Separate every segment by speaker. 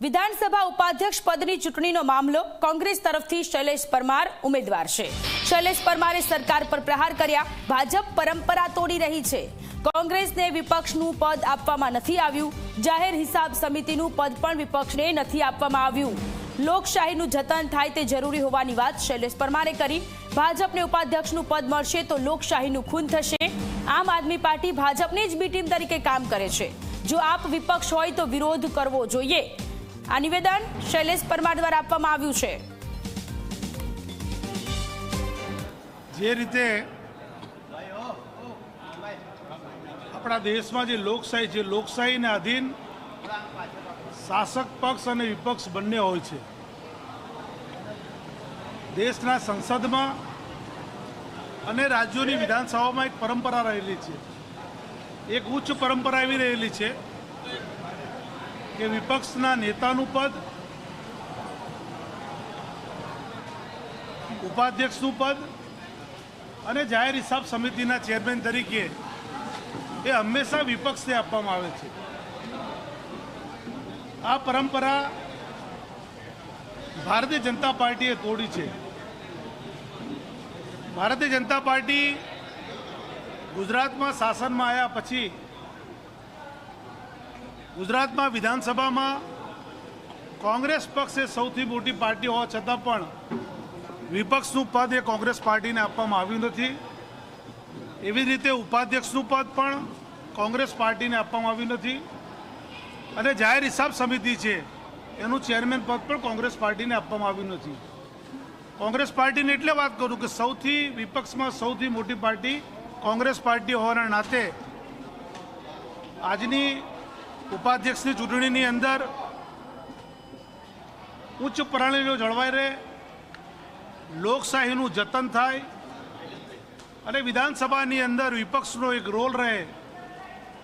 Speaker 1: વિધાનસભા ઉપાધ્યક્ષ પદની ચૂંટણીનો મામલો કોંગ્રેસ તરફથી શૈલેષ પરમાર ઉમેદવાર છે। શૈલેષ પરમારે સરકાર પર પ્રહાર કર્યા। ભાજપ પરંપરા તોડી રહી છે। કોંગ્રેસને વિપક્ષનું પદ આપવામાં નથી આવ્યું। જાહેર હિસાબ સમિતિનું પદ પણ વિપક્ષને નથી આપવામાં આવ્યું। લોકશાહીનું જતન થાય તે જરૂરી હોવાની વાત શૈલેષ પરમારે કરી। ભાજપને ઉપાધ્યક્ષનું પદ મળશે તો લોકશાહીનું ખૂન થશે। આમ આદમી પાર્ટી ભાજપની જ બી ટીમ તરીકે કામ કરે છે। જો આપ વિપક્ષ હોય તો વિરોધ કરવો જોઈએ। આ નિવેદન શૈલેષ પરમાર દ્વારા આપવામાં આવ્યું છે।
Speaker 2: જે રીતે આપણા દેશમાં જે લોકશાહીને આધીન શાસક પક્ષ અને વિપક્ષ બંને હોય છે। દેશના સંસદમાં અને રાજ્યોની વિધાનસભામાં એક પરંપરા રહેલી છે। એક ઉચ્ચ પરંપરા એવી રહેલી છે કે વિપક્ષના નેતાનું પદ, ઉપાધ્યક્ષનું પદ અને જાહેર હિસાબ સમિતિના ચેરમેન તરીકે એ હંમેશા વિપક્ષને આપવામાં આવે છે। આ પરંપરા ભારતીય જનતા પાર્ટીએ તોડી છે। ભારતીય જનતા પાર્ટી ગુજરાતમાં શાસનમાં આવ્યા પછી ગુજરાતમાં વિધાનસભામાં કોંગ્રેસ પક્ષ એ સૌથી મોટી પાર્ટી હોવા છતાં પણ વિપક્ષનું પદ એ કોંગ્રેસ પાર્ટીને આપવામાં આવ્યું નથી। એવી જ રીતે ઉપાધ્યક્ષનું પદ પણ કોંગ્રેસ પાર્ટીને આપવામાં આવ્યું નથી અને જાહેર હિસાબ સમિતિ છે એનું ચેરમેન પદ પણ કોંગ્રેસ પાર્ટીને આપવામાં આવ્યું નથી। કોંગ્રેસ પાર્ટીને એટલે વાત કરું કે સૌથી વિપક્ષમાં સૌથી મોટી પાર્ટી કોંગ્રેસ પાર્ટી હોવાના નાતે આજની ઉપાધ્યક્ષની ચૂંટણીની અંદર ઉચ્ચ પ્રણાલીઓ જળવાઈ રહે, લોકશાહીનું જતન થાય અને વિધાનસભાની અંદર વિપક્ષનો એક રોલ રહે,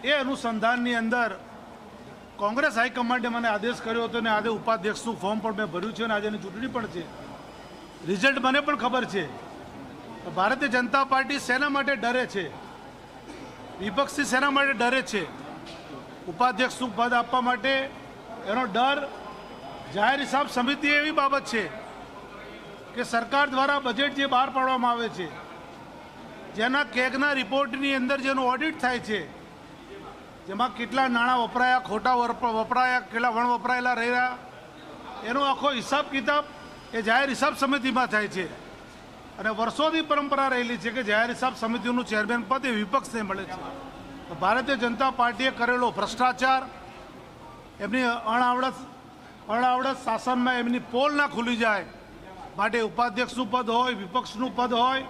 Speaker 2: એ અનુસંધાનની અંદર કોંગ્રેસ હાઈકમાન્ડે મને આદેશ કર્યો હતો અને આજે ઉપાધ્યક્ષનું ફોર્મ પણ મેં ભર્યું છે અને આજેની ચૂંટણી પણ છે। રિઝલ્ટ મને પણ ખબર છે। ભારતીય જનતા પાર્ટી શેના માટે ડરે છે, વિપક્ષથી શેના માટે ડરે છે? ઉપાધ્યક્ષનું પદ આપવા માટે એનો ડર જાહેર હિસાબ સમિતિ એવી બાબત છે કે સરકાર દ્વારા બજેટ જે બહાર પાડવામાં આવે છે, જેના કેગના રિપોર્ટની અંદર જેનું ઓડિટ થાય છે, જેમાં કેટલા નાણાં વપરાયા, ખોટા વપરાયા, કેટલા વણ વપરાયેલા રહ્યા, એનો આખો હિસાબ કિતાબ એ જાહેર હિસાબ સમિતિમાં થાય છે। અને વર્ષોથી પરંપરા રહેલી છે કે જાહેર હિસાબ સમિતિનું ચેરમેન પદ એ વિપક્ષને મળે છે। તો ભારતીય જનતા પાર્ટીએ કરેલો ભ્રષ્ટાચાર, એમની અણઆવડત શાસનમાં એમની પોલ ના ખુલી જાય માટે ઉપાધ્યક્ષનું પદ હોય, વિપક્ષનું પદ હોય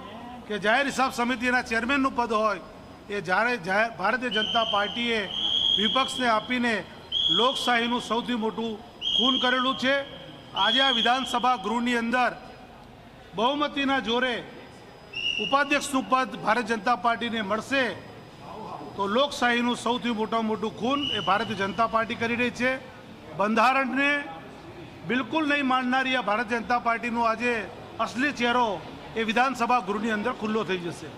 Speaker 2: કે જાહેર હિસાબ સમિતિના ચેરમેનનું પદ હોય, એ જ્યારે ભારતીય જનતા પાર્ટીએ વિપક્ષને આપીને લોકશાહીનું સૌથી મોટું ખૂન કરેલું છે। આજે આ વિધાનસભા ગૃહની અંદર બહુમતીના જોરે ઉપાધ્યક્ષનું પદ ભારતીય જનતા પાર્ટીને મળશે તો લોકશાહીનું સૌથી મોટું ખૂન એ ભારતીય જનતા પાર્ટી કરી રહી છે। બંધારણને બિલકુલ નહીં માનનારી આ ભારતીય જનતા પાર્ટીનો આજે અસલી ચહેરો એ વિધાનસભા ગૃહની અંદર ખુલ્લો થઈ જશે।